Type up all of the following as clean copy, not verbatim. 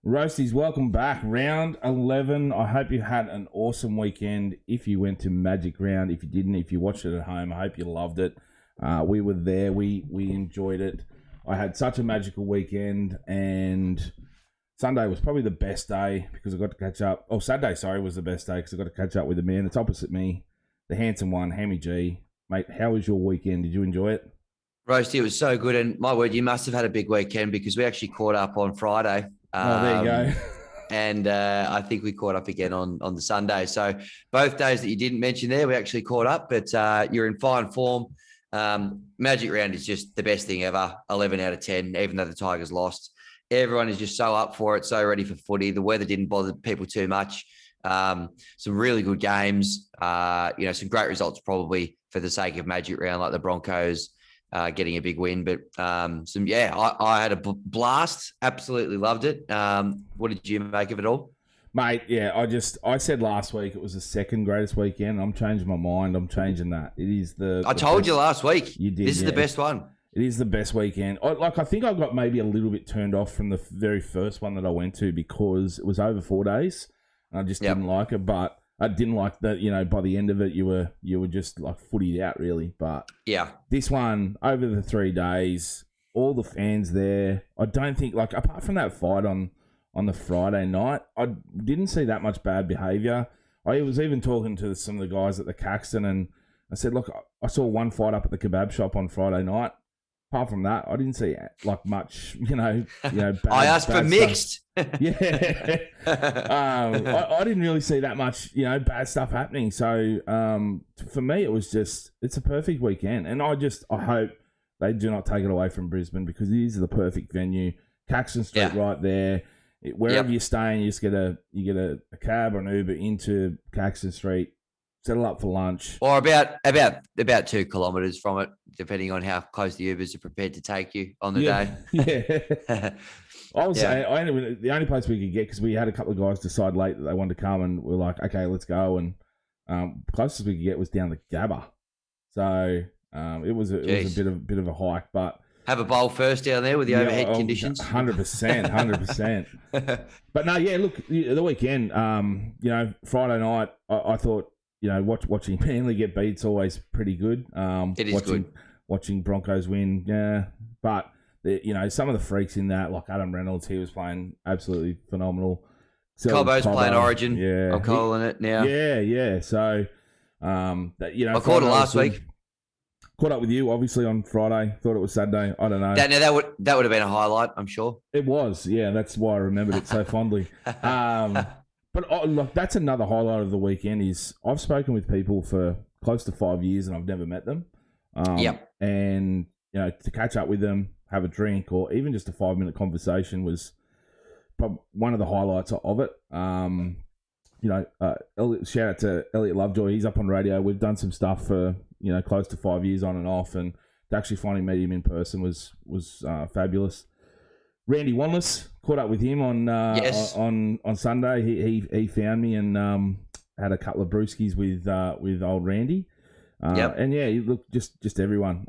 Roasties, welcome back. Round 11. I hope you had an awesome weekend. If you went to Magic Round, if you didn't, if you watched it at home, I hope you loved it. We were there. We enjoyed it. I had such a magical weekend, and Sunday was probably the best day because I got to catch up. Oh, Saturday, sorry, was the best day because I got to catch up with the man that's opposite me, the handsome one, Hammy G. Mate, how was your weekend? Did you enjoy it? Roasty, it was so good. And my word, you must have had a big weekend because we actually caught up on Friday. Oh, there you go. And I think we caught up again on the Sunday. So both days that you didn't mention there, we actually caught up, but you're in fine form. Magic Round is just the best thing ever. 11 out of 10, even though the Tigers lost. Everyone is just so up for it, so ready for footy. The weather didn't bother people too much. Some really good games. Some great results probably for the sake of Magic Round, like the Broncos getting a big win. But I had a blast. Absolutely loved it. What did you make of it all? Mate, yeah, I said last week it was the second greatest weekend. I'm changing my mind. I'm changing that. It is I told you last week. You did. This is the best one. It is the best weekend. I think I got maybe a little bit turned off from the very first one that I went to because it was over 4 days. And I just didn't like it, but I didn't like that. By the end of it, you were just like footied out, really. But yeah, this one over the 3 days, all the fans there. I don't think apart from that fight on the Friday night, I didn't see that much bad behaviour. I was even talking to some of the guys at the Caxton, and I said, look, I saw one fight up at the kebab shop on Friday night. Apart from that, I didn't see much, bad, I asked for mixed. Yeah. I didn't really see that much, bad stuff happening. So for me, it's a perfect weekend. And I hope they do not take it away from Brisbane because it is the perfect venue. Caxton Street right there. Wherever you're staying, you get a cab or an Uber into Caxton Street. Settle up for lunch, or about 2 kilometres from it, depending on how close the Ubers are prepared to take you on the day. Yeah, I was saying the only place we could get because we had a couple of guys decide late that they wanted to come, and we're like, okay, let's go. And closest we could get was down the Gabba, so it was a bit of a hike, but. Have a bowl first down there with the overhead conditions. 100%. But no, yeah. Look, the weekend. Friday night. I thought. Watching Manly get beat's always pretty good. It is good. Watching Broncos win, yeah. But some of the freaks in that, like Adam Reynolds, he was playing absolutely phenomenal. Cobbo's playing Origin. Yeah, I'm calling it now. Yeah. So, I caught it last week. Caught up with you, obviously, on Friday. Thought it was Saturday. I don't know. That would have been a highlight, I'm sure. It was, yeah. That's why I remembered it so fondly. But look, that's another highlight of the weekend is I've spoken with people for close to 5 years and I've never met them. And, to catch up with them, have a drink, or even just a 5-minute conversation was one of the highlights of it. Shout out to Elliot Lovejoy. He's up on radio. We've done some stuff for, close to 5 years on and off. And to actually finally meet him in person was fabulous. Randy Wanless, caught up with him on Sunday. He found me and had a couple of brewskis with old Randy. And yeah, look, just everyone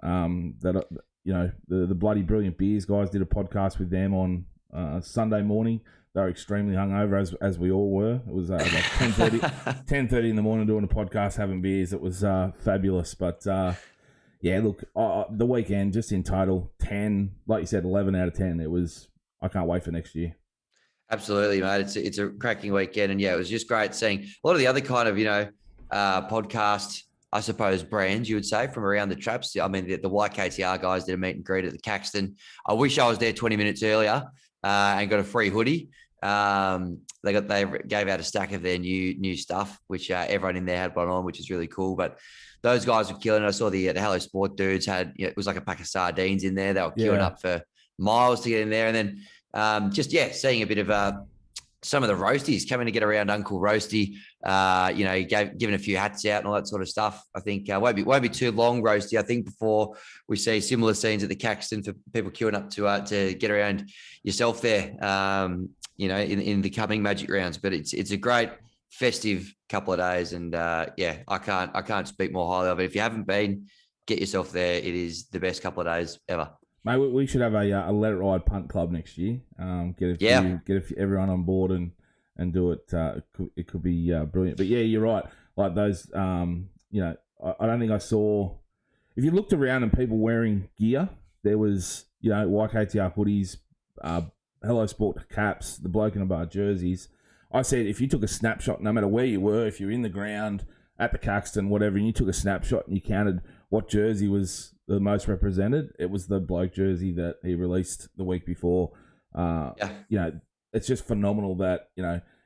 the Bloody Brilliant Beers guys did a podcast with them on Sunday morning. They were extremely hungover as we all were. It was like 10:30 in the morning doing a podcast, having beers. It was fabulous, but. Yeah, look, the weekend, just in total, 10, like you said, 11 out of 10. It was, I can't wait for next year. Absolutely, mate. It's a cracking weekend. And yeah, it was just great seeing a lot of the other kind of, podcast, I suppose, brands, you would say, from around the traps. I mean, the YKTR guys did a meet and greet at the Caxton. I wish I was there 20 minutes earlier and got a free hoodie. They gave out a stack of their new stuff, which everyone in there had one on, which is really cool. But those guys were killing it. I saw the Hello Sport dudes had, it was like a pack of sardines in there. They were queuing up for miles to get in there. And then seeing a bit of some of the roasties coming to get around Uncle Roasty, giving a few hats out and all that sort of stuff. I think won't be too long, Roasty, I think, before we see similar scenes at the Caxton for people queuing up to get around yourself there, in the coming Magic rounds. But it's a great festive couple of days, and I can't speak more highly of it. If you haven't been, get yourself there. It is the best couple of days ever. Mate, we should have a let it ride punt club next year. Get everyone on board and do it. It could be brilliant. But yeah, you're right. Like those, I don't think I saw. If you looked around and people wearing gear, there was YKTR hoodies, Hello Sport caps, the bloke in the bar jerseys. I said if you took a snapshot, no matter where you were, if you're in the ground at the Caxton, whatever, and you took a snapshot and you counted what jersey was the most represented, it was the bloke jersey that he released the week before. It's just phenomenal that,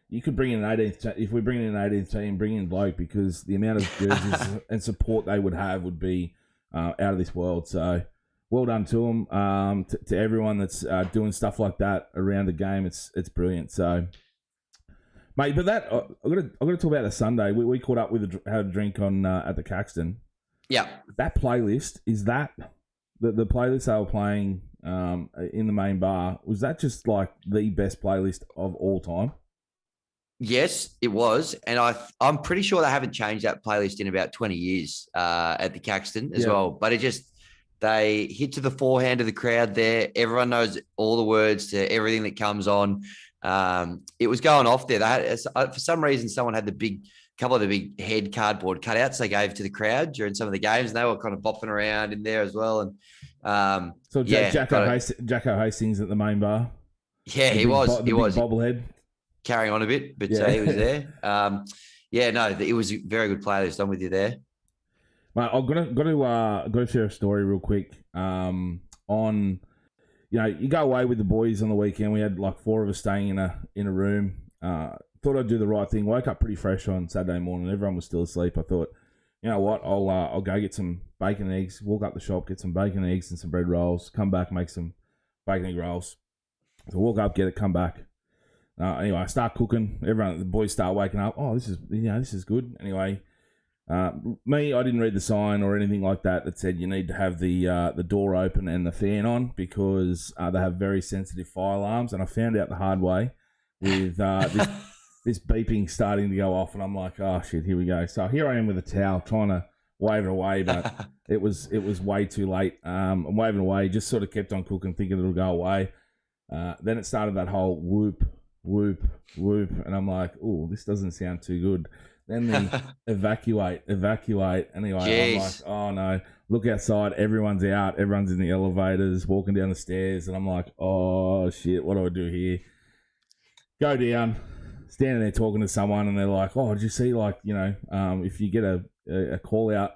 you could bring in an 18th, if we bring in an 18th team, bring in bloke, because the amount of jerseys and support they would have would be out of this world. So well done to them, to everyone that's doing stuff like that around the game. It's brilliant. So, mate, but that I'm gonna talk about the Sunday. We caught up with had a drink on at the Caxton. Yeah, that playlist, is that the playlist they were playing in the main bar? Was that just like the best playlist of all time? Yes, it was, and I'm pretty sure they haven't changed that playlist in about 20 years at the Caxton as well. But they hit to the forehand of the crowd there. Everyone knows all the words to everything that comes on. It was going off there. They had, for some reason, someone had couple of the big head cardboard cutouts they gave to the crowd during some of the games, and they were kind of bopping around in there as well. And Jacko Hastings at the main bar. Yeah, he was. He was bobblehead. Carrying on a bit, but he was there. It was a very good playlist. I'm with you there. Mate, I've got to share a story real quick. You go away with the boys on the weekend. We had like 4 of us staying in a room. Thought I'd do the right thing. Woke up pretty fresh on Saturday morning. Everyone was still asleep. I thought, you know what? I'll go get some bacon and eggs. Walk up the shop, get some bacon and eggs and some bread rolls. Come back, make some bacon and egg rolls. So walk up, get it, come back. Anyway, I start cooking. The boys start waking up. Oh, this is good. Anyway, me, I didn't read the sign or anything like that said you need to have the door open and the fan on because they have very sensitive fire alarms. And I found out the hard way with this beeping starting to go off, and I'm like, oh shit, here we go. So here I am with a towel trying to wave it away, but it was way too late. I'm waving away, just sort of kept on cooking, thinking it'll go away. Then it started that whole whoop, and I'm like, oh, this doesn't sound too good. Then the evacuate. Anyway, Jeez. I'm like, oh no, look outside, everyone's out, everyone's in the elevators, walking down the stairs, and I'm like, oh shit, what do I do here? Go down, standing there talking to someone, and they're like, oh, did you see, if you get a call out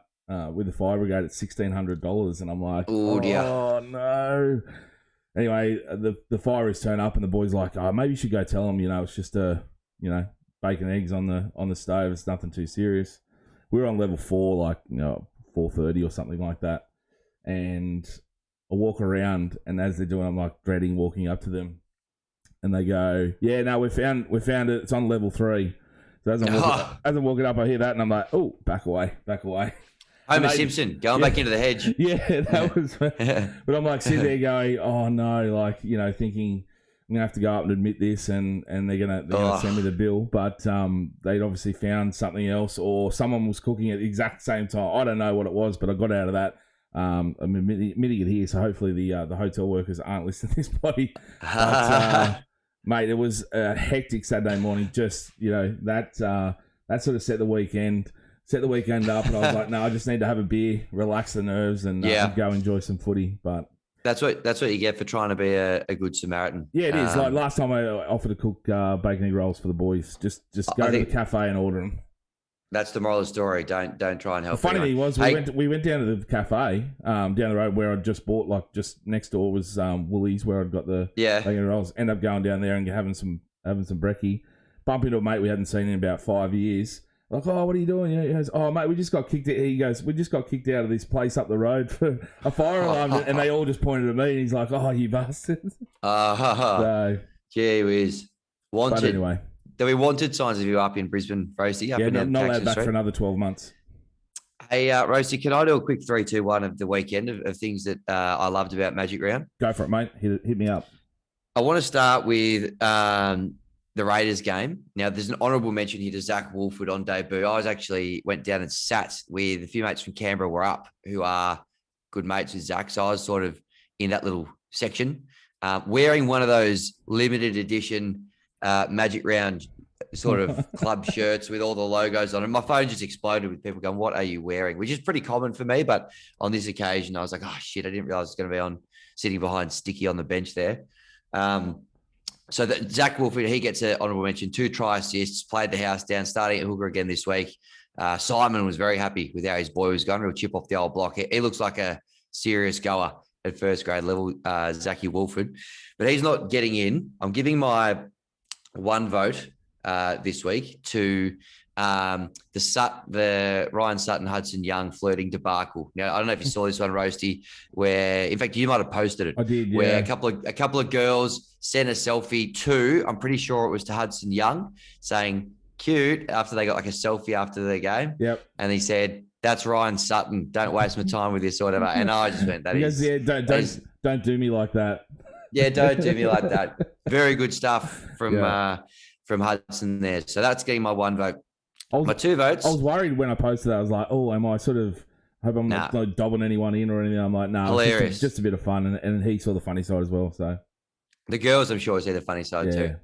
with the fire brigade, it's $1,600, and I'm like, oh no. Anyway, the fire is turned up, and the boys like, oh, maybe you should go tell them, it's just bacon and eggs on the stove. It's nothing too serious. We were on level 4, 4:30 or something like that. And I walk around, and as they're doing, I'm like dreading walking up to them, and they go, "Yeah, no, we found it. It's on level 3." So as I'm walking up, I hear that, and I'm like, "Oh, back away." Homer Simpson going back into the hedge. Yeah, that was. But I'm like sitting there going, "Oh no!" Thinking I'm gonna have to go up and admit this, and they're gonna send me the bill. But they'd obviously found something else, or someone was cooking at the exact same time. I don't know what it was, but I got out of that. I'm admitting it here, so hopefully the hotel workers aren't listening to this bloody. But, mate, it was a hectic Saturday morning. Just that sort of set the weekend up, and I was like, no, I just need to have a beer, relax the nerves, and go enjoy some footy. But that's what you get for trying to be a good Samaritan. Yeah, it is. Like last time I offered to cook bacon egg rolls for the boys. Just go to the cafe and order them. That's the moral of the story. Don't try and help. The funny thing was, we went down to the cafe down the road where I'd just bought, just next door was Woolies, where I'd got the bacon egg rolls. End up going down there and having some brekkie. Bump into a mate we hadn't seen in about 5 years. Like, oh, what are you doing? He goes, oh, mate, we just got kicked out. He goes, we just got kicked out of this place up the road for a fire alarm. And they all just pointed at me. And he's like, oh, you bastards. So, gee whiz. Wanted. But anyway. There'll be wanted signs of you up in Brisbane, Roasty. Not allowed back for another 12 months. Hey, Roasty, can I do a quick 3, 2, 1 of the weekend of things that I loved about Magic Round? Go for it, mate. Hit me up. I want to start with the Raiders game. Now, there's an honourable mention here to Zach Wolford on debut. Went down and sat with a few mates from Canberra were up, who are good mates with Zach. So I was sort of in that little section, wearing one of those limited edition Magic Round sort of club shirts with all the logos on it. My phone just exploded with people going, "What are you wearing?" Which is pretty common for me, but on this occasion, I was like, "Oh shit!" I didn't realize it's going to be on sitting behind Sticky on the bench there. So that Zach Wolford, he gets an honourable mention, 2 try assists, played the house down, starting at hooker again this week. Simon was very happy with how his boy was going. Real chip off the old block. He looks like a serious goer at first grade level, Zachy Wolford, but he's not getting in. I'm giving my 1 vote this week to the Ryan Sutton Hudson Young flirting debacle. Now, I don't know if you saw this one, Roasty, where in fact you might have posted it. I did, yeah. Where a couple of girls sent a selfie to, I'm pretty sure it was to Hudson Young, saying cute after they got like a selfie after the game. Yep. And he said, "That's Ryan Sutton. Don't waste my time with this," or whatever. And I just went, don't do me like that. Yeah, don't do me like that. Very good stuff from Hudson there. So that's getting my 1 vote. My 2 votes. I was worried when I posted that. I was like, "Oh, am I sort of hope I'm not dobbing anyone in or anything?" I'm like, "No, hilarious. It's just a bit of fun." And he saw the funny side as well. So the girls, I'm sure, see the funny side too.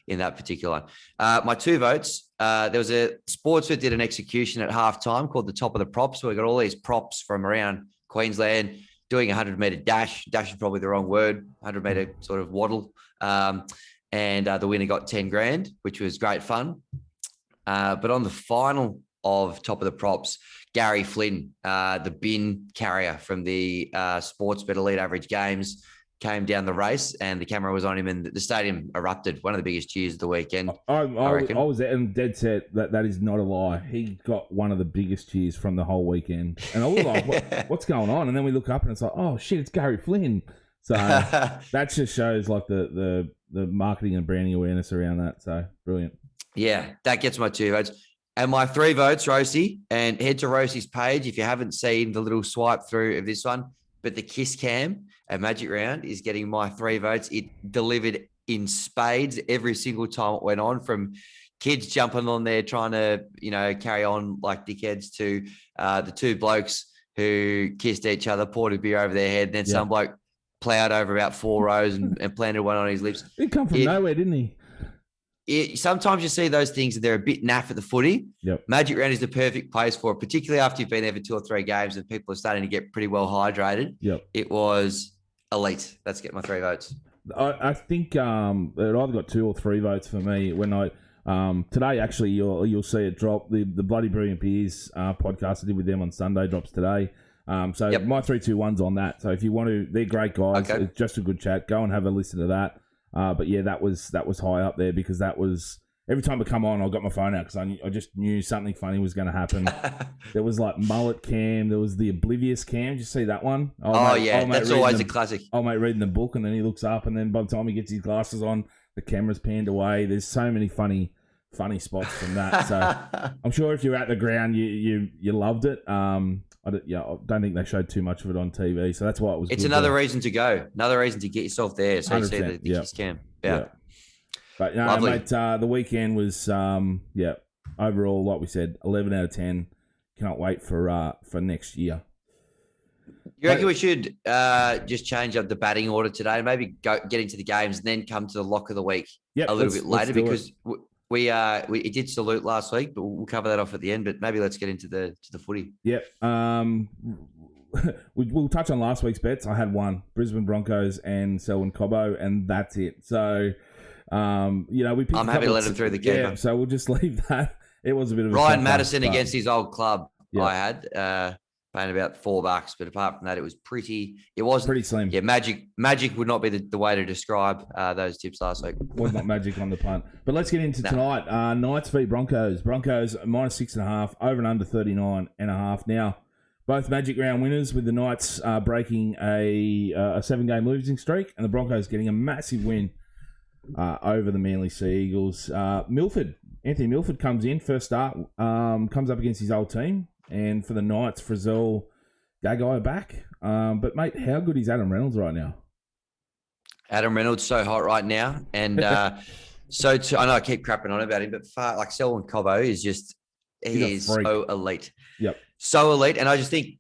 In that particular one. My 2 votes. There was a sports that did an execution at halftime called the Top of the Props. So we got all these props from around Queensland doing a 100-meter dash. Dash is probably the wrong word. 100-meter sort of waddle. And the winner got 10 grand, which was great fun. But on the final of Top of the Props, Gary Flynn, the bin carrier from the Sportsbet Elite Average Games, came down the race and the camera was on him and the stadium erupted. One of the biggest cheers of the weekend. I reckon. I was and dead set that is not a lie. He got one of the biggest cheers from the whole weekend. And I was like, what's going on? And then we look up and it's like, oh shit, it's Gary Flynn. So that just shows like the marketing and branding awareness around that. So brilliant. Yeah, that gets my 2 votes. And my 3 votes, Roasty, and head to Roasty's page if you haven't seen the little swipe through of this one. But the Kiss Cam at Magic Round is getting my 3 votes. It delivered in spades every single time it went on, from kids jumping on there trying to, carry on like dickheads to the 2 blokes who kissed each other, poured a beer over their head. And then some bloke plowed over about 4 rows and planted one on his lips. He come from nowhere, didn't he? Sometimes you see those things and they're a bit naff at the footy. Yep. Magic Round is the perfect place for it, particularly after you've been there for 2 or 3 games and people are starting to get pretty well hydrated. Yep. It was elite. Let's get my 3 votes. I think it either got 2 or 3 votes for me. When I today actually you'll see it drop. The Bloody Brilliant Beers podcast I did with them on Sunday drops today. So my 3, 2, 1's on that. So if you want to, they're great guys. Okay. It's just a good chat. Go and have a listen to that. But yeah, that was high up there because that was every time I come on, I got my phone out because I just knew something funny was going to happen. There was like mullet cam, there was the oblivious cam. Did you see that one? That's always a classic. Old mate reading the book and then he looks up and then by the time he gets his glasses on, the camera's panned away. There's so many funny spots from that. So I'm sure if you're at the ground, you loved it. I don't think they showed too much of it on TV, so that's why it was. It's another reason to go, another reason to get yourself there. So you see the Kiss Cam. Yeah. But no, mate, the weekend was overall, like we said, 11 out of 10. Cannot wait for next year. You reckon we should just change up the batting order today? Maybe get into the games and then come to the lock of the week a little bit later because. We did salute last week, but we'll cover that off at the end. But maybe let's get into the footy. Yep. We'll touch on last week's bets. I had one: Brisbane Broncos and Selwyn Cobbo, and that's it. So, I'm happy to let him through the keeper. Yeah. So we'll just leave that. It was a bit of Ryan Madison against his old club. Yep. I had paying about $4, but apart from that, it wasn't pretty slim. Yeah, magic would not be the way to describe those tips last week. Was not magic on the punt. But let's get into tonight. Knights v Broncos. Broncos -6.5, over and under 39.5. Now, both Magic Round winners with the Knights breaking a 7-game losing streak and the Broncos getting a massive win over the Manly Sea Eagles. Anthony Milford comes in, first start, comes up against his old team. And for the Knights, Frizzell, Gagai are back. But, mate, how good is Adam Reynolds right now? Adam Reynolds so hot right now. And I know I keep crapping on about him, but Selwyn Cobbo is just, he is so elite. Yep. So elite. And I just think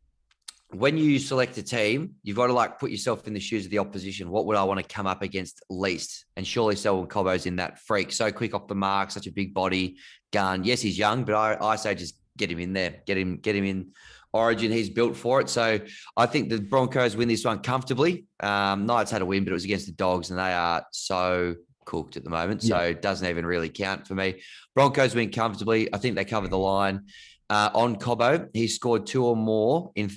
when you select a team, you've got to like put yourself in the shoes of the opposition. What would I want to come up against least? And surely Selwyn Cobbo's in that freak. So quick off the mark, such a big body, gun. Yes, he's young, but I say just get him in there. Get him in Origin. He's built for it. So I think the Broncos win this one comfortably. Knights had a win, but it was against the Dogs, and they are so cooked at the moment. So it doesn't even really count for me. Broncos win comfortably. I think they cover the line. On Cobbo, he scored 2 or more in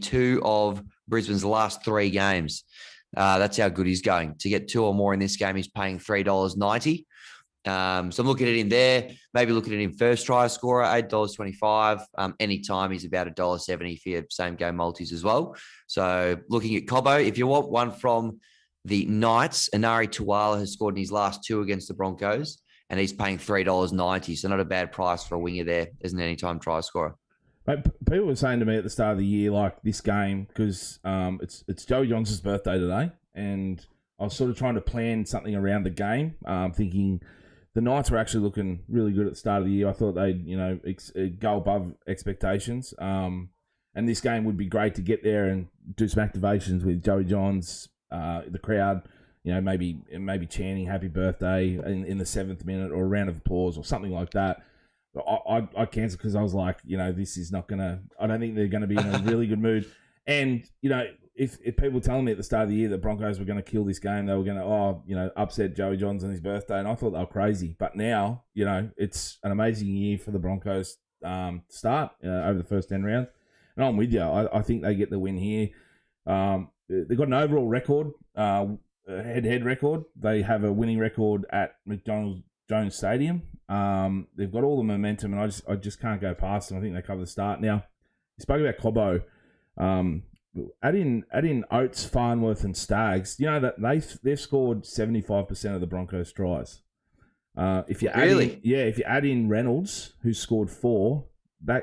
2 of Brisbane's last 3 games. That's how good he's going. To get 2 or more in this game, he's paying $3.90. So I'm looking at him there. Maybe looking at him first try scorer, $8.25. Anytime he's about $1.70 for your same game multis as well. So looking at Cobbo, if you want one from the Knights, Inari Tuwala has scored in his last 2 against the Broncos, and he's paying $3.90. So not a bad price for a winger there as an anytime try scorer. Mate, people were saying to me at the start of the year, like this game, because it's Joey Johnson's birthday today, and I was sort of trying to plan something around the game, thinking the Knights were actually looking really good at the start of the year. I thought they'd, go above expectations, and this game would be great to get there and do some activations with Joey Johns, the crowd, maybe chanting happy birthday in the 7th minute or a round of applause or something like that. I cancelled because I was like, this is not going to... I don't think they're going to be in a really good mood. And, if people were telling me at the start of the year that Broncos were going to kill this game, they were going to, upset Joey Johns on his birthday, and I thought they were crazy. But now, it's an amazing year for the Broncos start over the first 10 rounds. And I'm with you. I think they get the win here. They've got an overall record, head-to-head record. They have a winning record at McDonald's Jones Stadium. They've got all the momentum, and I just can't go past them. I think they cover the start. Now, you spoke about Cobbo. Add in Oates, Farnworth, and Staggs. You know that they've scored 75% of the Broncos' tries. If you add in Reynolds, who scored 4,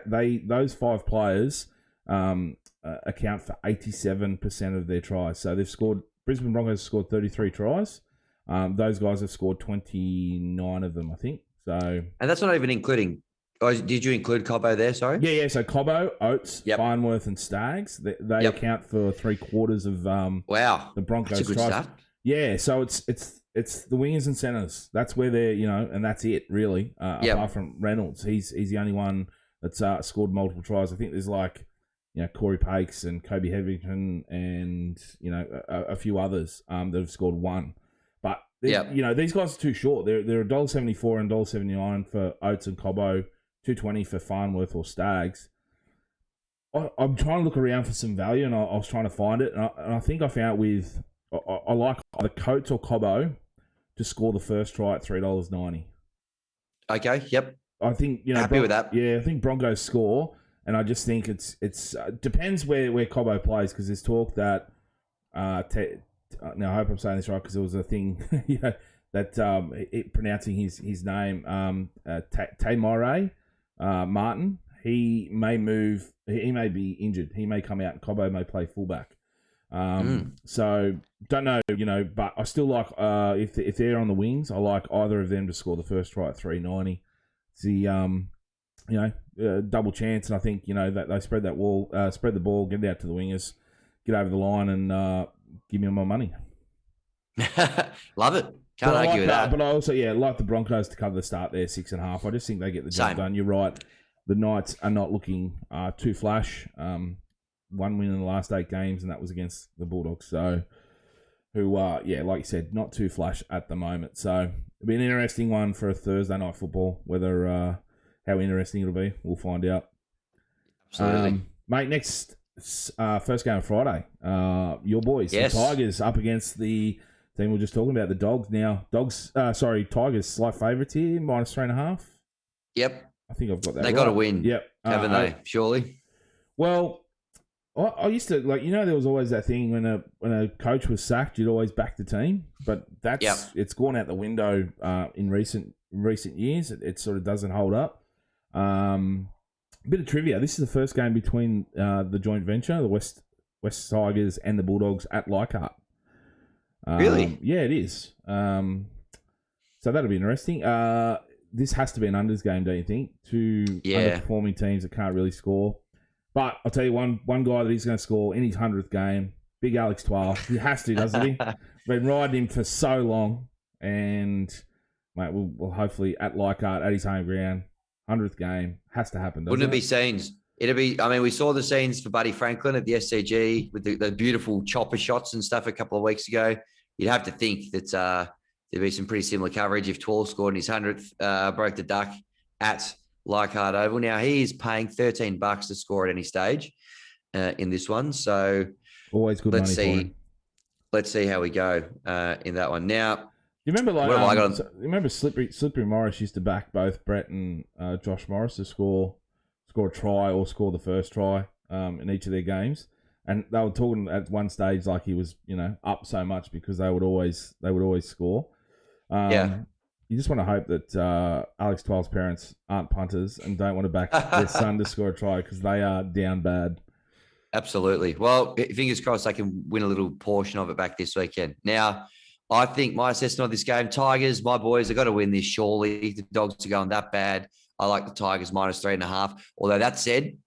those 5 players account for 87% of their tries. So they've scored. Brisbane Broncos scored 33 tries. Those guys have scored 29 of them, I think. So, and that's not even including. Oh, did you include Cobbo there? Sorry. Yeah. So Cobbo, Oates, Farnworth, and Staggs. They account for 3/4 of wow the Broncos' that's a good tries. start. Yeah. So it's the wingers and centers. That's where they're and that's it really. Apart from Reynolds, he's the only one that's scored multiple tries. I think there's Corey Pakes and Kobe Hevington and a few others that have scored 1. But these guys are too short. They're $1.74 and $1.79 for Oates and Cobbo, $2.20 for Farnworth or Staggs. I'm trying to look around for some value, and I was trying to find it, and I think I found with I like either Coates or Cobbo to score the first try at $3.90. Okay. Yep. I think happy with that. Yeah, I think Broncos score, and I just think it's depends where Cobbo plays, because there's talk that now I hope I'm saying this right, because there was a thing that pronouncing his name Tamore Martin. He may move. He may be injured. He may come out, and Cobbo may play fullback. So don't know, but I still like if they're on the wings, I like either of them to score the first try at $3.90. It's the double chance, and I think that they spread the ball, get it out to the wingers, get over the line, and give me my money. Love it. Can't argue with that. But I also like the Broncos to cover the start there, 6.5. I just think they get the job done. You're right. The Knights are not looking too flash. 1 win in the last 8 games, and that was against the Bulldogs. So, who like you said, not too flash at the moment. So, it'll be an interesting one for a Thursday night football. Whether how interesting it'll be, we'll find out. Absolutely, mate. Next first game of Friday. Your boys, the Tigers, up against the team we were just talking about, the Dogs. Now, Tigers slight favourites here, -3.5. Yep. I think I've got that. They got to win. Yep. Haven't they? Surely. Well, I used to there was always that thing when a coach was sacked, you'd always back the team, but it's gone out the window in recent years. It sort of doesn't hold up. Bit of trivia: this is the first game between the joint venture, the West Tigers and the Bulldogs at Leichhardt. Really? Yeah, it is. So that'll be interesting. This has to be an unders game, don't you think? Two underperforming teams that can't really score. But I'll tell you one guy that he's going to score in his 100th game, big Alex 12. He has to, doesn't he? Been riding him for so long. And, mate, we'll hopefully at Leichhardt, at his home ground, 100th game, has to happen, doesn't Wouldn't it it? be scenes? It'd be, I mean, we saw the scenes for Buddy Franklin at the SCG with the beautiful chopper shots and stuff a couple of weeks ago. You'd have to think that there'd be some pretty similar coverage if 12 scored in his 100th, broke the duck at Leichhardt Oval. Now, he is paying $13 to score at any stage in this one. So Always good money for him. Let's see how we go in that one. Now, you remember what have I got on? you remember Slippery Morris used to back both Brett and Josh Morris to score a try or score the first try in each of their games, and they were talking at one stage like he was up so much because they would always score. You just want to hope that Alex 12's parents aren't punters and don't want to back their son to score a try because they are down bad. Absolutely. Well, fingers crossed they can win a little portion of it back this weekend. Now, I think my assessment of this game, Tigers, my boys, have got to win this surely. The Dogs are going that bad. I like the Tigers -3.5. Although that said,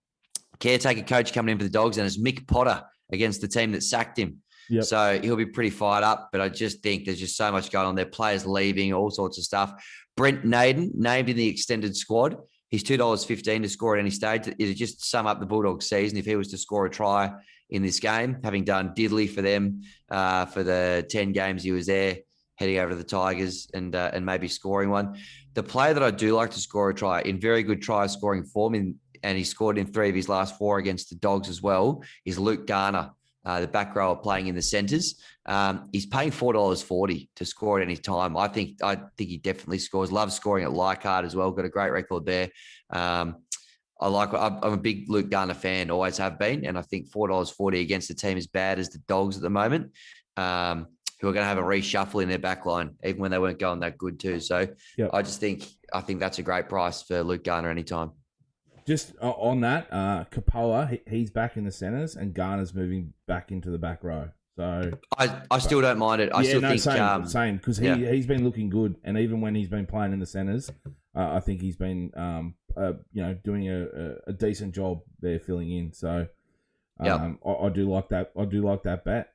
caretaker coach coming in for the Dogs, and it's Mick Potter against the team that sacked him. Yep. So he'll be pretty fired up, but I just think there's just so much going on there. Players leaving, all sorts of stuff. Brent Naden, named in the extended squad. He's $2.15 to score at any stage. It'd just sum up the Bulldogs season if he was to score a try in this game, having done diddly for them for the 10 games he was there, heading over to the Tigers and maybe scoring one. The player that I do like to score a try in very good try scoring form, and he scored in 3 of his last 4 against the Dogs as well, is Luke Garner. The back rower playing in the centres. He's paying $4.40 to score at any time. I think he definitely scores. Loves scoring at Leichhardt as well. Got a great record there. I'm a big Luke Garner fan, always have been, and I think $4.40 against a team as bad as the Dogs at the moment, who are going to have a reshuffle in their back line, even when they weren't going that good too. So yep. I think that's a great price for Luke Garner anytime. Just on that, Kapoa, he's back in the centres and Garner's moving back into the back row. So I still don't mind it. I still think same because he's been looking good, and even when he's been playing in the centres, I think he's been doing a decent job there filling in. So I do like that. I do like that bet.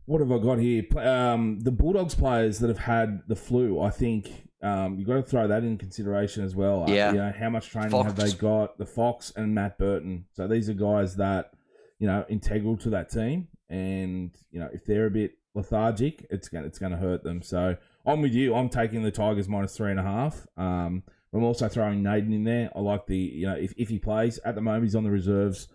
What have I got here? The Bulldogs players that have had the flu, I think. You've got to throw that in consideration as well. Yeah. How much training have they got? The Fox and Matt Burton. So these are guys that, integral to that team. And, if they're a bit lethargic, it's going to hurt them. So I'm with you. I'm taking the Tigers -3.5. I'm also throwing Naden in there. I like if he plays at the moment, he's on the reserves.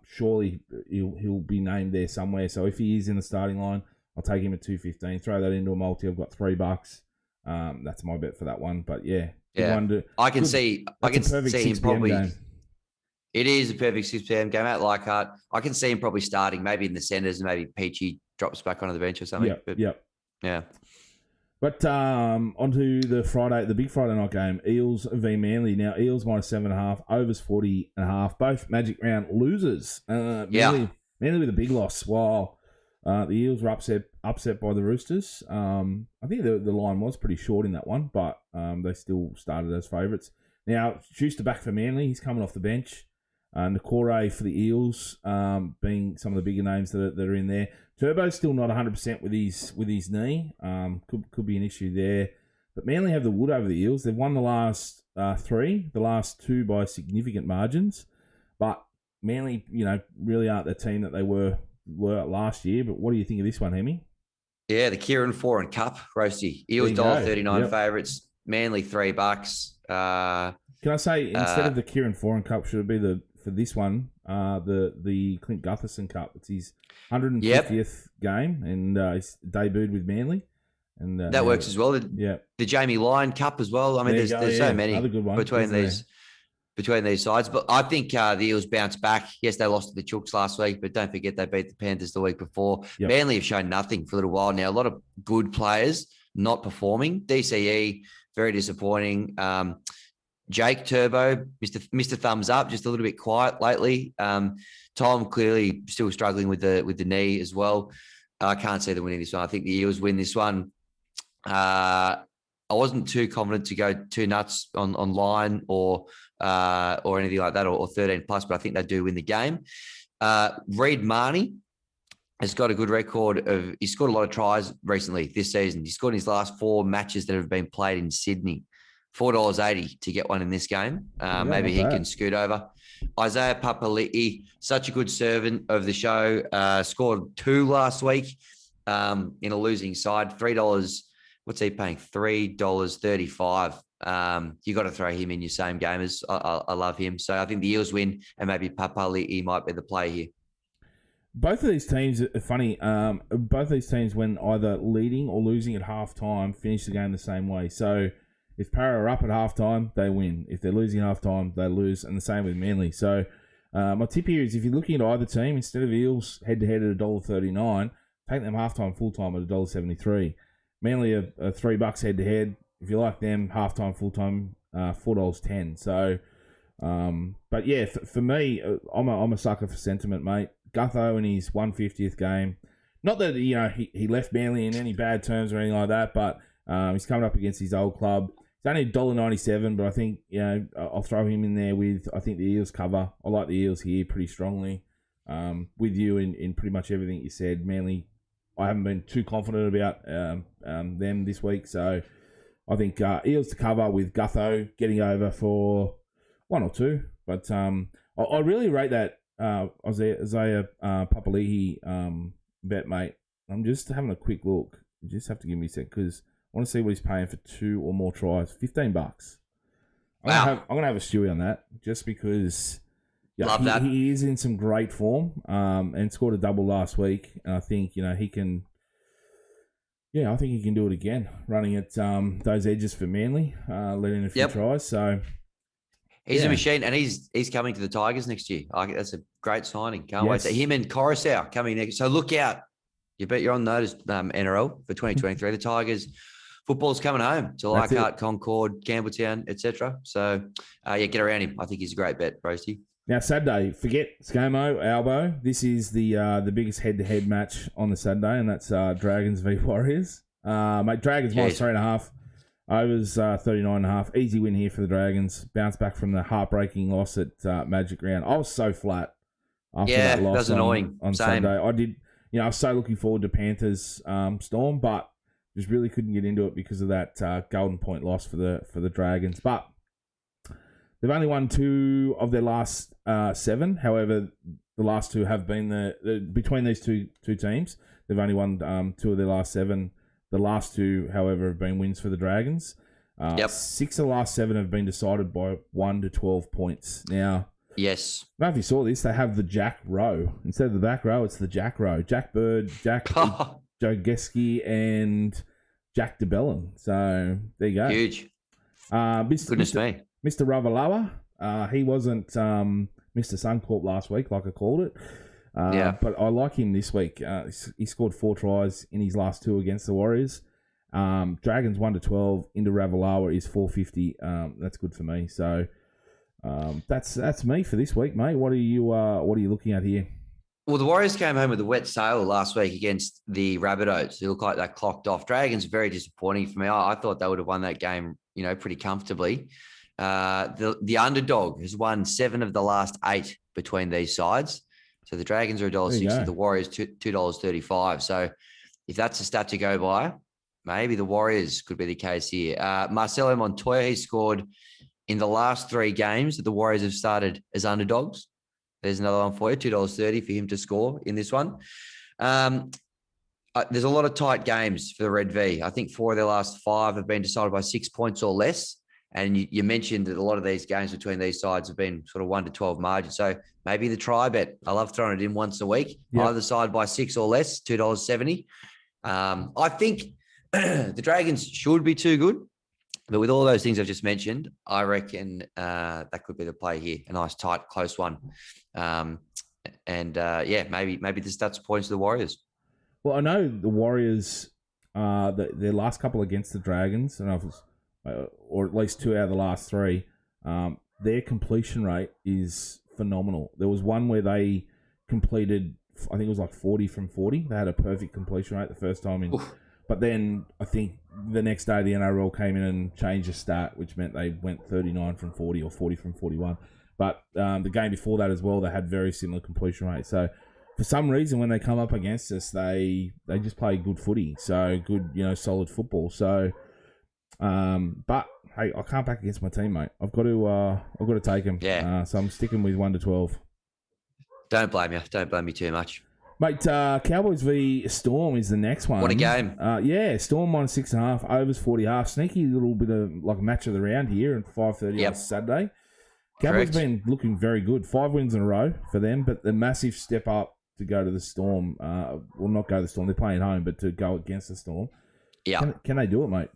Surely he'll be named there somewhere. So if he is in the starting line, I'll take him at $2.15. Throw that into a multi. I've got $3. That's my bet for that one. But I can see him probably. Game. It is a perfect 6 p.m. game at Leichhardt. I can see him probably starting maybe in the centres and maybe Peachy drops back onto the bench or something. Yeah. But onto the big Friday night game, Eels v Manly. Now Eels -7.5, overs 40.5. Both Magic Round losers. Manly with a big loss. While the Eels were upset by the Roosters. I think the line was pretty short in that one, but they still started as favourites. Now, Schuster back for Manly. He's coming off the bench. Nakore for the Eels, being some of the bigger names that are in there. Turbo's still not 100% with his knee. Could be an issue there. But Manly have the wood over the Eels. They've won the last 3, the last 2 by significant margins. But Manly, really aren't the team that they were last year. But what do you think of this one, Hemi? Yeah, the Kieran Foran Cup, Roasty. Eels $1.39 favourites. Manly $3. Can I say instead of the Kieran Foran Cup, should it be for this one the Clint Gutherson Cup? It's his 150th game, and he's debuted with Manly, and that works as well. The Jamie Lyon Cup as well. I mean, there's so many between these sides, but I think the Eels bounce back. Yes, they lost to the Chooks last week, but don't forget they beat the Panthers the week before. Yep. Manly have shown nothing for a little while now. A lot of good players not performing. DCE very disappointing. Jake Turbo, Mr. Thumbs Up, just a little bit quiet lately. Tom clearly still struggling with the knee as well. I can't see them winning this one. I think the Eels win this one. I I wasn't too confident to go too nuts on line or anything like that, or 13 plus, but I think they do win the game. Reid Marnie has got a good record he scored a lot of tries recently this season. He scored in his last 4 matches that have been played in Sydney. $4.80 to get one in this game. Maybe he can scoot over. Isaiah Papali'i, such a good servant of the show, scored 2 last week in a losing side. $3. What's he paying? $3.35. You got to throw him in your same gamers. I love him. So I think the Eels win, and maybe Papali'i might be the play here. Both of these teams are funny. Both of these teams, when either leading or losing at halftime, finish the game the same way. So if Para are up at halftime, they win. If they're losing at halftime, they lose. And the same with Manly. So my tip here is if you're looking at either team, instead of Eels head-to-head at $1.39, take them halftime, full-time at $1.73. Manly are $3 head-to-head. If you like them, halftime, full-time, $4.10. So, but yeah, for me, I'm a sucker for sentiment, mate. Gutho in his 150th game. Not that, he left Manly in any bad terms or anything like that, but he's coming up against his old club. It's only $1.97, but I think, I'll throw him in there with, I think, the Eels cover. I like the Eels here pretty strongly. With you in pretty much everything you said. Manly, I haven't been too confident about them this week, so I think Eels to cover with Gutho getting over for 1 or 2. But I really rate that Isaiah Papali'i bet, mate. I'm just having a quick look. You just have to give me a sec because I want to see what he's paying for 2 or more tries. $15. I'm gonna have a stewie on that just because. Yeah, love that. He is in some great form and scored a double last week. And I think he can. Yeah, I think he can do it again, running at those edges for Manly, letting a few tries. So he's a machine, and he's coming to the Tigers next year. That's a great signing. Can't wait. So him and Coruscant coming next. So look out. You bet you're on notice, NRL for 2023. The Tigers football's coming home to Leichhardt, Concord, Campbelltown, etc. So get around him. I think he's a great bet, Roasty. Now, Saturday, forget ScoMo, Albo. This is the biggest head-to-head match on the Saturday, and that's Dragons v Warriors. Mate, Dragons minus 3.5. Overs 39.5. Easy win here for the Dragons. Bounce back from the heartbreaking loss at Magic Round. I was so flat after that loss. That's annoying. On Saturday. I did. I was so looking forward to Panthers Storm, but just really couldn't get into it because of that Golden Point loss for the Dragons. But they've only won 2 of their last 7. However, the last 2 have been between these two teams. They've only won 2 of their last 7. The last 2, however, have been wins for the Dragons. 6 of the last 7 have been decided by 1 to 12 points. Now, yes. I don't know if you saw this. They have the Jack Row. Instead of the back row, it's the Jack Row. Jack Bird, Jack Jogeski, and Jack DeBellin. So, there you go. Huge. Goodness me. Mr. Ravalawa, he wasn't Mr. Suncorp last week, like I called it. But I like him this week. He scored 4 tries in his last 2 against the Warriors. Dragons 1 to 12 into Ravalawa is 450. That's good for me. So that's me for this week, mate. What are you looking at here? Well, the Warriors came home with a wet sail last week against the Rabbitohs. It looked like they clocked off. Dragons very disappointing for me. I thought they would have won that game, pretty comfortably. The underdog has won 7 of the last 8 between these sides. So the Dragons are $1.60, the Warriors $2.35. So if that's a stat to go by, maybe the Warriors could be the case here. Marcelo Montoya, he scored in the last 3 games that the Warriors have started as underdogs. There's another one for you, $2.30 for him to score in this one. There's a lot of tight games for the Red V. I think 4 of their last 5 have been decided by 6 points or less. And you mentioned that a lot of these games between these sides have been sort of 1 to 12 margin. So maybe the try bet. I love throwing it in once a week. Yep. Either side by 6 or less, $2.70. I think the Dragons should be too good. But with all those things I've just mentioned, I reckon that could be the play here. A nice, tight, close one. Maybe the stats points to the Warriors. Well, I know the Warriors, their last couple against the Dragons, I don't know if it's or at least 2 out of the last 3, their completion rate is phenomenal. There was one where they completed, I think it was like 40 from 40. They had a perfect completion rate the first time in. Oof. But then I think the next day the NRL came in and changed the stat, which meant they went 39 from 40 or 40 from 41. But the game before that as well, they had very similar completion rates. So for some reason, when they come up against us, they just play good footy. So good, solid football. So, but hey, I can't back against my team, mate. I've got to take them. Yeah. So I'm sticking with 1 to 12. Don't blame you. Don't blame me too much. Mate, Cowboys v Storm is the next one. What a game. Yeah, Storm minus 6.5, overs 40.5. Sneaky little bit of like a match of the round here at 5:30 on Saturday. Cowboys been looking very good. 5 wins in a row for them, but the massive step up to go to the Storm. Well, not go to the Storm. They're playing home, but to go against the Storm. Yeah. Can they do it, mate?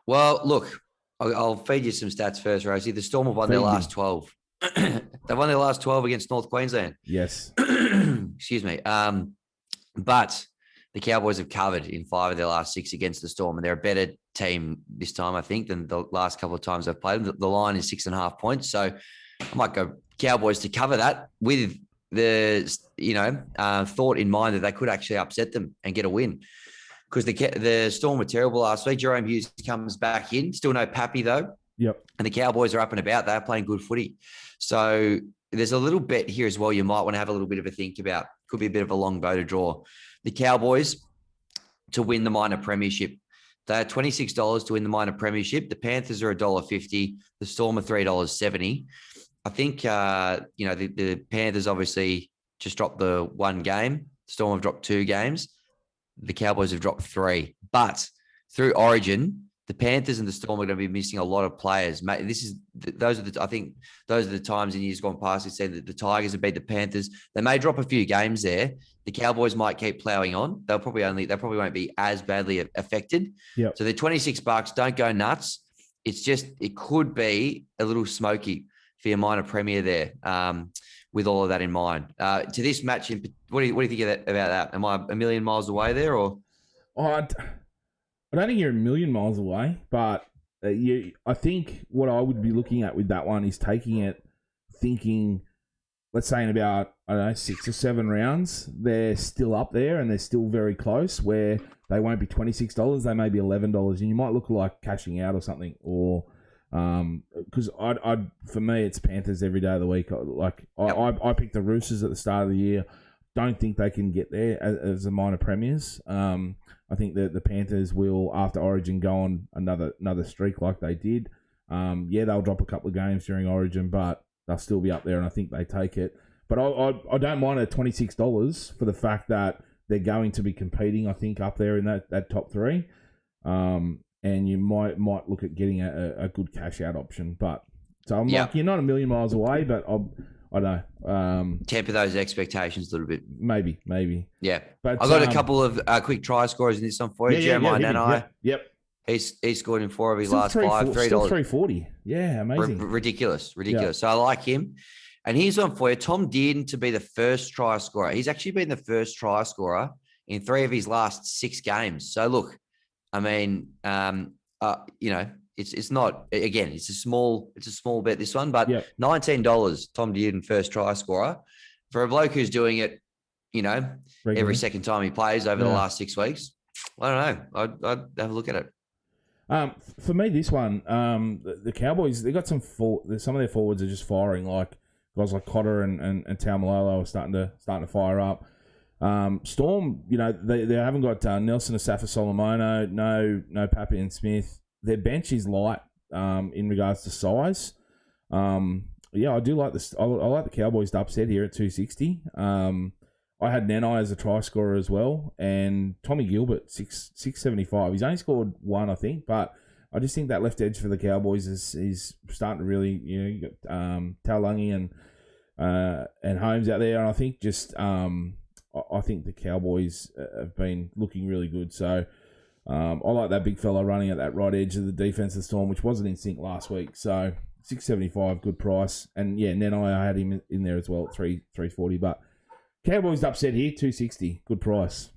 Well, look, I'll feed you some stats first, Rosie. The Storm have won their last 12. They've won their last 12 against North Queensland. Yes. Excuse me. But the Cowboys have covered in 5 of their last 6 against the Storm, and they're a better team this time, I think, than the last couple of times they've played them. The line is 6.5 points. So I might go Cowboys to cover that with the, thought in mind that they could actually upset them and get a win. Because the Storm were terrible last week. Jerome Hughes comes back in. Still no Pappy, though. Yep. And the Cowboys are up and about. They're playing good footy. So there's a little bet here as well you might want to have a little bit of a think about. Could be a bit of a long bow to draw. The Cowboys to win the minor premiership. They're $26 to win the minor premiership. The Panthers are $1.50. The Storm are $3.70. I think, the Panthers obviously just dropped the 1 game. The Storm have dropped 2 games. The Cowboys have dropped 3. But through Origin, the Panthers and the Storm are going to be missing a lot of players. Mate, those are the times in years gone past. We said that the Tigers have beat the Panthers. They may drop a few games there. The Cowboys might keep ploughing on. They probably won't be as badly affected. Yep. So they're $26. Don't go nuts. It could be a little smoky for your minor premier there. With all of that in mind, to this match, what do you think about that? Am I a million miles away there, or? I don't think you're a million miles away, but I think what I would be looking at with that one is taking it, thinking, let's say in about 6 or 7 rounds, they're still up there and they're still very close. Where they won't be $26, they may be $11, and you might look like cashing out or something, or. Because for me, it's Panthers every day of the week. I picked the Roosters at the start of the year. Don't think they can get there as a minor premiers. I think that the Panthers will, after Origin, go on another streak like they did. They'll drop a couple of games during Origin, but they'll still be up there, and I think they take it. But I don't mind at $26 for the fact that they're going to be competing, I think, up there in that top 3. And you might look at getting a good cash out option. But so I'm like, you're not a million miles away, but I don't know. Temper those expectations a little bit. Maybe. Yeah. But I've got a couple of quick try scorers in this one for you. Jeremiah Nanai. Yep. He scored in 4 of his Still last 5. $3. $3.40. Yeah, amazing. Ridiculous. Yeah. So I like him. And here's one for you. Tom Dearden to be the first try scorer. He's actually been the first try scorer in 3 of his last 6 games. So look, I mean, it's not, again, it's a small bet, this one, but $19, Tom Dearden, first try scorer for a bloke who's doing it, every second time he plays over the last 6 weeks. I don't know. I'd have a look at it. For me, this one, the Cowboys, they got some of their forwards are just firing, like guys like Cotter and Taumalolo are starting to fire up. Storm, they haven't got Nelson Asafa Solomono, no Pappy and Smith. Their bench is light in regards to size. I do like this. I like the Cowboys to upset here at 260. I had Nanai as a try scorer as well, and Tommy Gilbert 675. He's only scored 1, I think, but I just think that left edge for the Cowboys is starting to really, you got Taulagi and Holmes out there, and I think I think the Cowboys have been looking really good. So I like that big fella running at that right edge of the defense of the Storm, which wasn't in sync last week. So $6.75, good price. And Nanai, I had him in there as well at $3.40. But Cowboys upset here, $2.60, good price.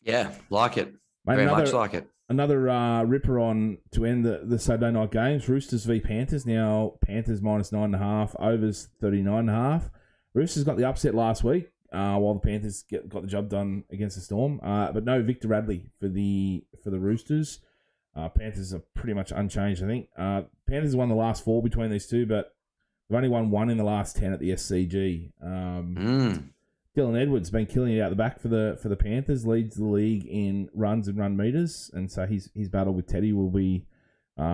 Yeah, like it. Mate, very much like it. Another ripper on to end the Saturday night games. Roosters v Panthers. Now Panthers minus 9.5, overs 39.5. Roosters got the upset last week. While the Panthers got the job done against the Storm, but no Victor Radley for the Roosters. Panthers are pretty much unchanged, I think. Panthers won the last 4 between these two, but they've only won 1 in the last 10 at the SCG. Dylan Edwards been killing it out the back for the Panthers, leads the league in runs and run meters, and so his battle with Teddy will be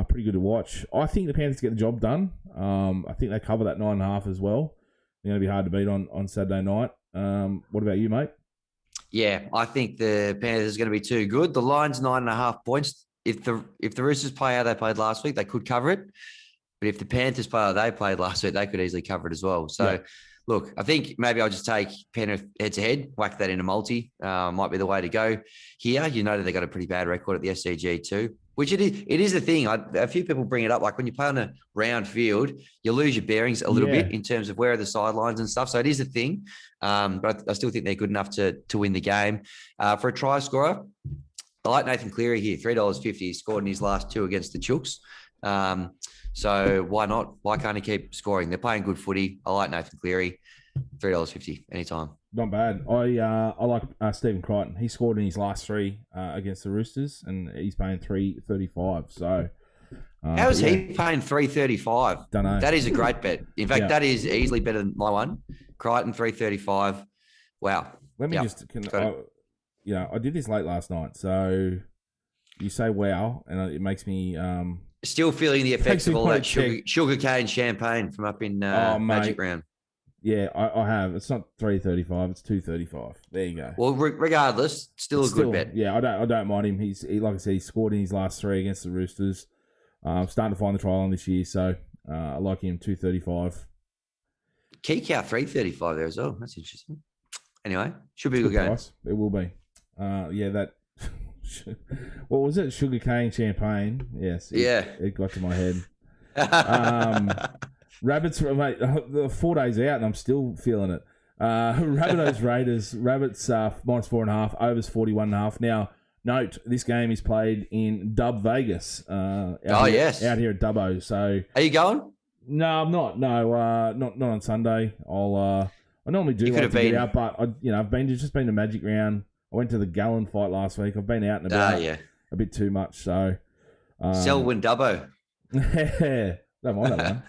pretty good to watch. I think the Panthers get the job done. I think they cover that 9.5 as well. They're going to be hard to beat on Saturday night. What about you, mate? Yeah, I think the Panthers is going to be too good. The line's 9.5 points. If the Roosters play how they played last week, they could cover it. But if the Panthers play how they played last week, they could easily cover it as well. So, Look, I think maybe I'll just take Penrith head-to-head, whack that into multi. Might be the way to go here. You know that they got a pretty bad record at the SCG too, which it is the thing. A few people bring it up. Like when you play on a round field, you lose your bearings a little bit in terms of where are the sidelines and stuff. So it is a thing. But I still think they're good enough to win the game. For a try scorer, I like Nathan Cleary here, $3.50. He scored in his last 2 against the Chooks. So why not? Why can't he keep scoring? They're playing good footy. I like Nathan Cleary, $3.50 anytime. Not bad. I like Stephen Crichton. He scored in his last 3 against the Roosters, and he's paying $3.35. So how is he paying $3.35? Don't know. That is a great bet. In fact, that is easily better than my one. Crichton $3.35. Wow. Let me I did this late last night, so you say wow, and it makes me still feeling the effects of all that sugar cane champagne from up in Magic Round. Yeah, I have. It's not $3.35; it's $2.35. There you go. Well, regardless, still a good bet. Yeah, I don't mind him. He like I said, he scored in his last 3 against the Roosters. Starting to find the trial on this year, so I like him $2.35. Keek out $3.35 there as well. That's interesting. Anyway, should be a good game. Price. It will be. That. What was it? Sugarcane champagne. Yes. It got to my head. Rabbits, mate. 4 days out, and I'm still feeling it. Rabbitohs Raiders. Rabbits -4.5. Overs 41.5. Now, note this game is played in Dub Vegas. Out here at Dubbo. So, are you going? No, I'm not. No, not on Sunday. I normally do like to get out, but I've just been to Magic Round. I went to the Gallon fight last week. I've been out and about a bit too much. So, Selwyn Dubbo. Don't mind that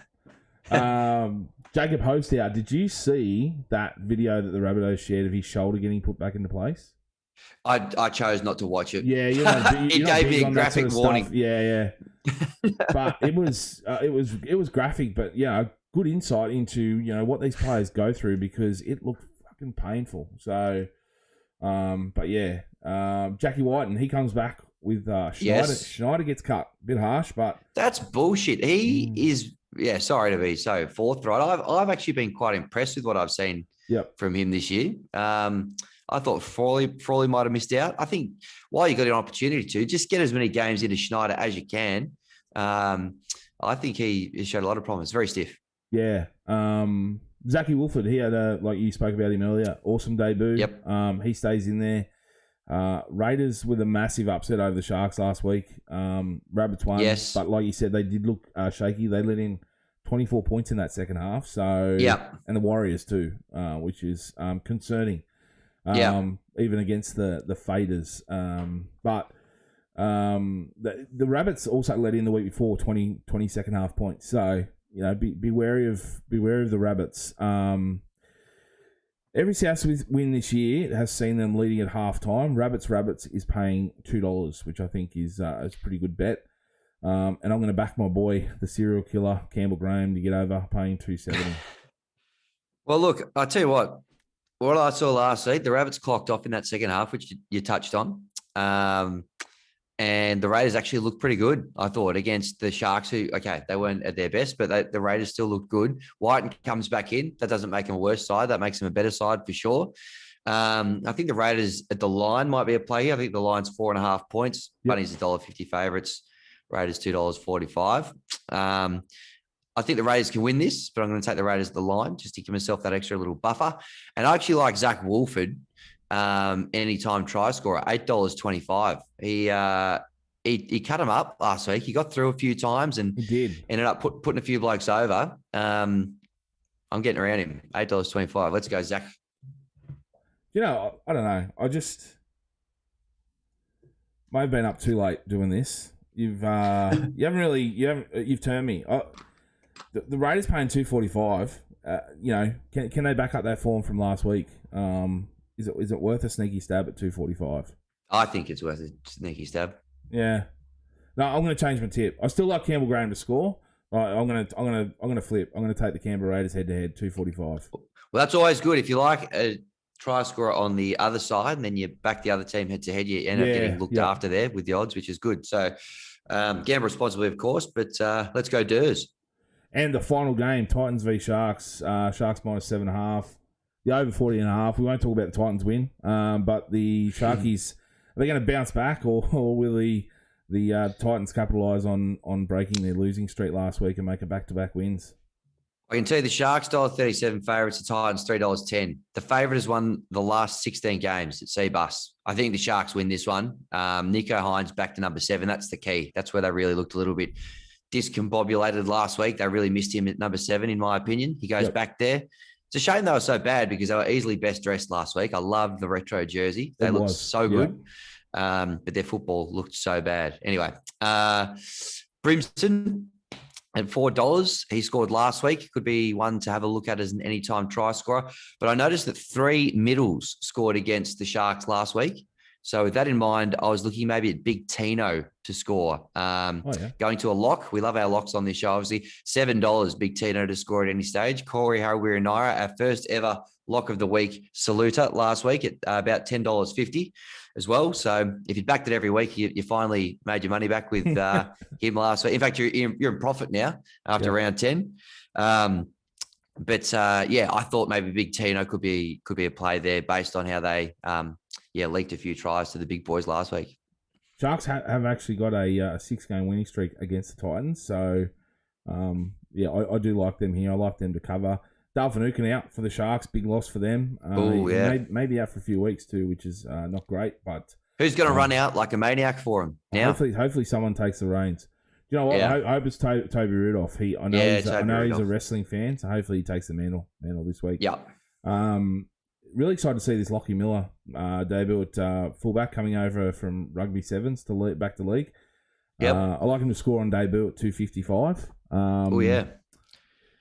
one. Jacob Host out. Did you see that video that the Rabbitohs shared of his shoulder getting put back into place? I chose not to watch it. Yeah, it gave me a graphic warning. Stuff. Yeah. But it was graphic, but good insight into what these players go through, because it looked fucking painful. So, Jackie White, and he comes back with Schneider. Yes. Schneider gets cut, a bit harsh, but that's bullshit. He is. Yeah, sorry to be so forthright. I've actually been quite impressed with what I've seen from him this year. I thought Frawley might have missed out. I think while you got an opportunity to, just get as many games into Schneider as you can. I think he showed a lot of promise. Very stiff. Yeah. Zachy Wolford, he had like you spoke about him earlier, awesome debut. Yep. He stays in there. Raiders with a massive upset over the Sharks last week. Rabbits won, but like you said, they did look shaky. They let in 24 points in that second half. So, and the Warriors too, which is concerning. Even against the Faders. But the Rabbits also let in the week before 20 second half points. So, be wary of the Rabbits. Every South win this year has seen them leading at halftime. Rabbits is paying $2, which I think is a pretty good bet. And I'm going to back my boy, the serial killer, Campbell Graham, to get over, paying $2.70. Well, look, I'll tell you what I saw last week, the Rabbits clocked off in that second half, which you touched on. And the Raiders actually looked pretty good, I thought, against the Sharks, who, they weren't at their best, but the Raiders still looked good. Whiten comes back in. That doesn't make them a worse side. That makes them a better side for sure. I think the Raiders at the line might be a play here. I think the line's 4.5 points. Bunny's $1.50 favourites. Raiders $2.45. I think the Raiders can win this, but I'm going to take the Raiders at the line just to give myself that extra little buffer. And I actually like Zach Wolford. Anytime try scorer, $8.25. He cut him up last week. He got through a few times and he did ended up putting a few blokes over. I'm getting around him. $8.25. Let's go, Zach. I don't know. I just may have been up too late doing this. You've you've turned me. The Raiders paying $2.45. Can they back up that form from last week? Is it worth a sneaky stab at $2.45? I think it's worth a sneaky stab. Yeah. No, I'm going to change my tip. I still like Campbell Graham to score. I'm going to flip. I'm going to take the Canberra Raiders head to head $2.45. Well, that's always good. If you like a try scorer on the other side, and then you back the other team head to head, you end up getting looked after there with the odds, which is good. So gamble responsibly, of course, but let's go Durs. And the final game, Titans v Sharks. Sharks minus 7.5. The over 40.5. We won't talk about the Titans win, but the Sharkies, are they going to bounce back, or will the Titans capitalise on breaking their losing streak last week and make it back-to-back wins? I can tell you the Sharks $1.37 favourites, the Titans $3.10. The favourite has won the last 16 games at Seabus. I think the Sharks win this one. Nico Hines back to number 7. That's the key. That's where they really looked a little bit discombobulated last week. They really missed him at number 7, in my opinion. He goes back there. It's a shame they were so bad because they were easily best dressed last week. I loved the retro jersey. They looked so good. But their football looked so bad. Anyway, Brimson at $4. He scored last week. Could be one to have a look at as an anytime try scorer. But I noticed that 3 middles scored against the Sharks last week. So with that in mind, I was looking maybe at Big Tino to score. Going to a lock. We love our locks on this show, obviously. $7, Big Tino to score at any stage. Corey Harawira-Naira, our first ever lock of the week saluter last week at about $10.50 as well. So if you backed it every week, you finally made your money back with him last week. In fact, you're in profit now after round 10. But I thought maybe Big Tino could be a play there based on how they leaked a few tries to the big boys last week. Sharks have actually got a 6-game winning streak against the Titans. So, I do like them here. I like them to cover. Dale Finucane out for the Sharks. Big loss for them. Maybe out for a few weeks too, which is not great. But who's going to run out like a maniac for him now? Hopefully someone takes the reins. You know what? Yeah. I hope it's Toby Rudolph. I know he's a wrestling fan, so hopefully he takes the mantle this week. Yeah. Really excited to see this Lockie Miller debut at fullback coming over from Rugby Sevens to back to league. Yep. I like him to score on debut at 255.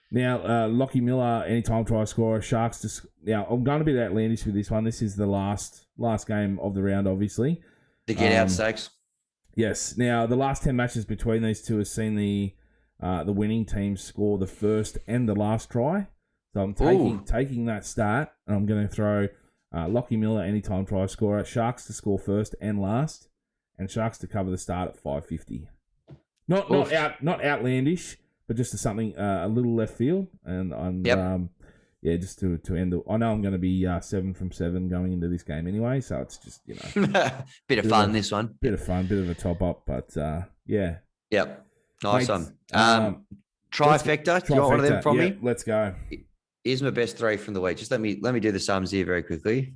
Now, Lockie Miller, anytime try scorer, Sharks. Now, I'm going to be outlandish with this one. This is the last game of the round, obviously. The get-out stakes. Yes. Now, the last 10 matches between these two has seen the winning team score the first and the last try. So I'm taking that stat, and I'm going to throw Lockie Miller, anytime try scorer, Sharks to score first and last, and Sharks to cover the start at 550. Not outlandish, but just to something a little left field, and just to end the. I know I'm going to be 7 from 7 going into this game anyway, so it's just bit of fun. This one, bit of fun, bit of a top up, but Yep, nice one. Trifecta. Do you want one of them from me? Let's go. Here's my best 3 from the week. Just let me do the sums here very quickly.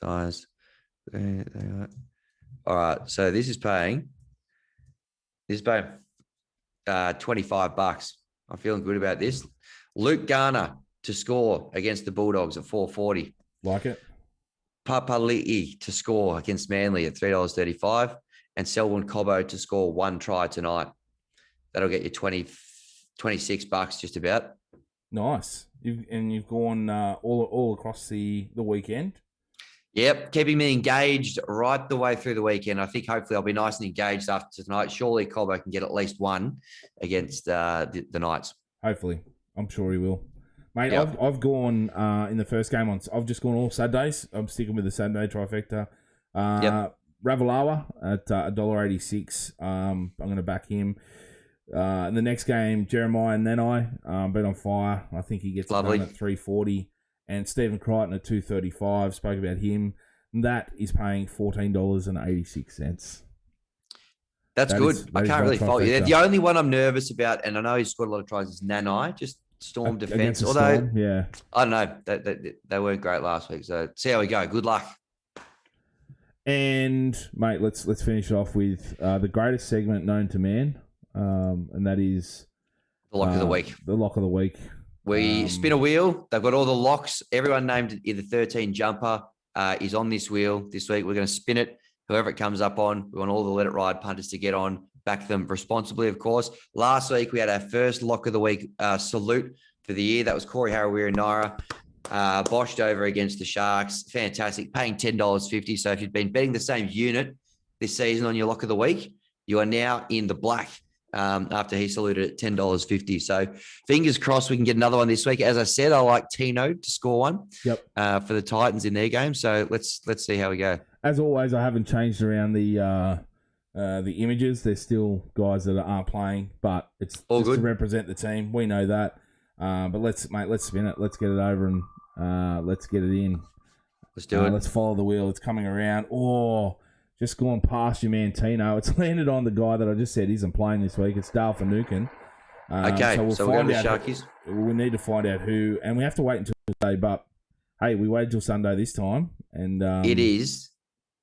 Size. All right. So this is paying $25. I'm feeling good about this. Luke Garner to score against the Bulldogs at $4.40. Like it. Papali'i to score against Manly at $3.35, and Selwyn Cobbo to score 1 try tonight. That'll get you $26 just about. Nice. You've gone all across the weekend. Yep, keeping me engaged right the way through the weekend. I think hopefully I'll be nice and engaged after tonight. Surely Cobbo can get at least 1 against the Knights. Hopefully. I'm sure he will. Mate, yep. I've gone in the first game I've just gone all Saturdays. I'm sticking with the Saturday trifecta. Ravalawa at $1.86. I'm going to back him. In the next game, Jeremiah Nanai, bet on fire. I think he gets it done at $3.40. And Stephen Crichton at $2.35. Spoke about him. That is paying $14.86. That's good. I can't really fault you. The only one I'm nervous about, and I know he's scored a lot of tries, is Nanai. Just Storm defense. Although, I don't know. They weren't great last week. So see how we go. Good luck. And, mate, let's finish off with the greatest segment known to man. And that is the lock of the week. The lock of the week. We spin a wheel. They've got all the locks. Everyone named either 13 jumper is on this wheel this week. We're going to spin it. Whoever it comes up on, we want all the Let It Ride punters to get on, back them responsibly, of course. Last week, we had our first lock of the week salute for the year. That was Corey Harawira Naira. Boshed over against the Sharks. Fantastic. Paying $10.50. So if you've been betting the same unit this season on your lock of the week, you are now in the black after he saluted at $10.50. So fingers crossed we can get another one this week. As I said, I like Tino to score one for the Titans in their game. So let's see how we go. As always, I haven't changed around the images. There's still guys that aren't playing, but it's all just good to represent the team. We know that. But let's spin it. Let's get it over and let's get it in. Let's do it. Let's follow the wheel. It's coming around. Oh, just gone past your man Tino. It's landed on the guy that I just said isn't playing this week. It's Dale Finucane. Okay, so we're going to Sharkies. We need to find out who, and we have to wait until Sunday. But hey, we waited till Sunday this time, and it is.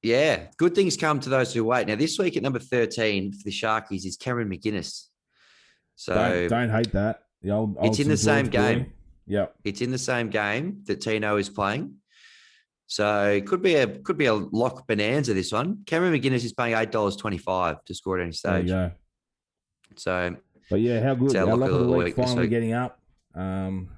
Yeah, good things come to those who wait. Now, this week at number 13 for the Sharkies is Cameron McGuinness. So don't hate that. The old it's in the same game. Yeah, it's in the same game that Tino is playing. So it could be a lock bonanza. This one, Cameron McGuinness is paying $8.25 to score at any stage. There you go. So, but yeah, how good? Our lock of the week finally week. Getting up, and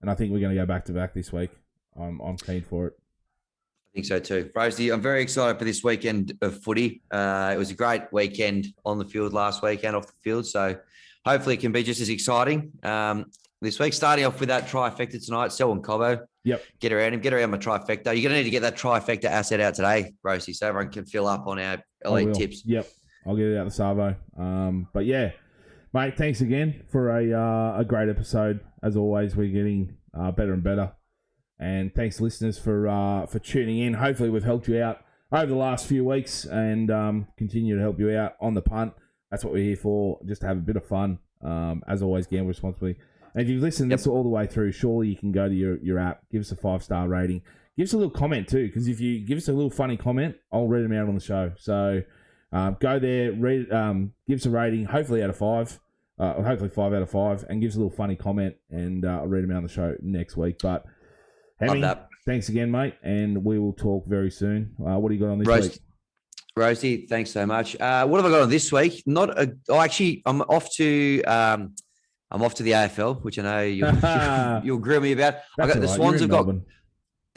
I think we're going to go back to back this week. I'm keen for it. I think so too. Roasty, I'm very excited for this weekend of footy. It was a great weekend on the field last week and off the field. So hopefully it can be just as exciting this week. Starting off with that trifecta tonight, Selwyn Cobbo. Yep. Get around my trifecta. You're going to need to get that trifecta asset out today, Roasty, so everyone can fill up on our elite tips. Yep. I'll get it out the Savo. But yeah, mate, thanks again for a great episode. As always, we're getting better and better. And thanks, listeners, for tuning in. Hopefully, we've helped you out over the last few weeks and continue to help you out on the punt. That's what we're here for, just to have a bit of fun. As always, gamble responsibly. And if you've listened this all the way through, surely you can go to your app, give us a 5-star rating. Give us a little comment too, because if you give us a little funny comment, I'll read them out on the show. So go there, read, give us a rating, hopefully out of 5. Hopefully 5 out of 5, and give us a little funny comment, and I'll read them out on the show next week. But Hemi, thanks again, mate, and we will talk very soon. What do you got on this week? Roasty, thanks so much. What have I got on this week? I'm off to the AFL, which I know you'll grill me about. I got the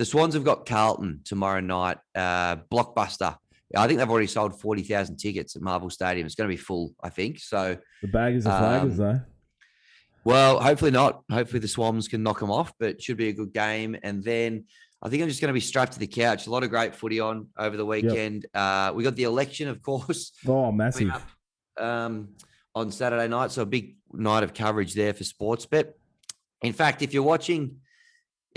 Swans have got Carlton tomorrow night. Blockbuster. I think they've already sold 40,000 tickets at Marvel Stadium. It's going to be full, I think. So the baggers are flaggers, though. Well, hopefully not. Hopefully the Swans can knock them off, but it should be a good game. And then I think I'm just going to be strapped to the couch. A lot of great footy on over the weekend. Yep. We got the election, of course. Oh, massive. On Saturday night. So a big night of coverage there for Sportsbet. In fact, if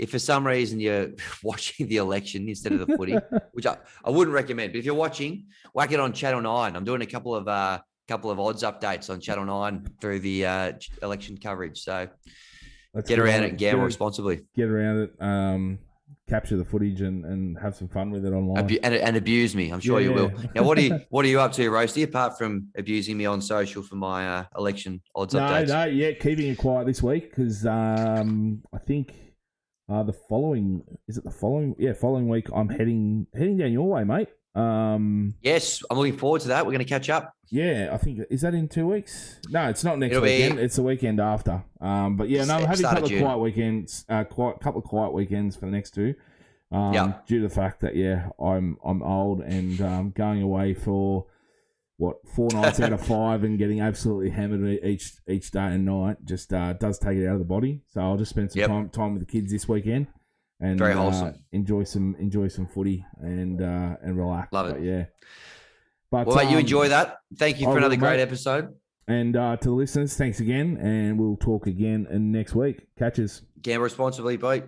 for some reason you're watching the election instead of the footy, which I wouldn't recommend, but if you're watching, whack it on Channel 9. I'm doing a couple of odds updates on Channel 9 through the election coverage. So get around it and gamble responsibly. Get around it. Capture the footage and have some fun with it online. And abuse me. I'm sure you will. Now, what are you up to, Roasty, apart from abusing me on social for my election odds updates? No, keeping it quiet this week because I think the following week I'm heading down your way, mate. Yes, I'm looking forward to that. We're going to catch up. Yeah, I think is that in 2 weeks? No, it's not next weekend. It's the weekend after. But yeah, no, I'm having a couple of quiet weekends. Couple of quiet weekends for the next 2. Due to the fact that I'm old and going away for 4 nights out of 5 and getting absolutely hammered each day and night just does take it out of the body. So I'll just spend some time with the kids this weekend. And very wholesome. Enjoy some footy and relax. Love it. But yeah. But well, you enjoy that. Thank you for another great episode. And to the listeners, thanks again, and we'll talk again next week. Catches. Gamble responsibly, bye.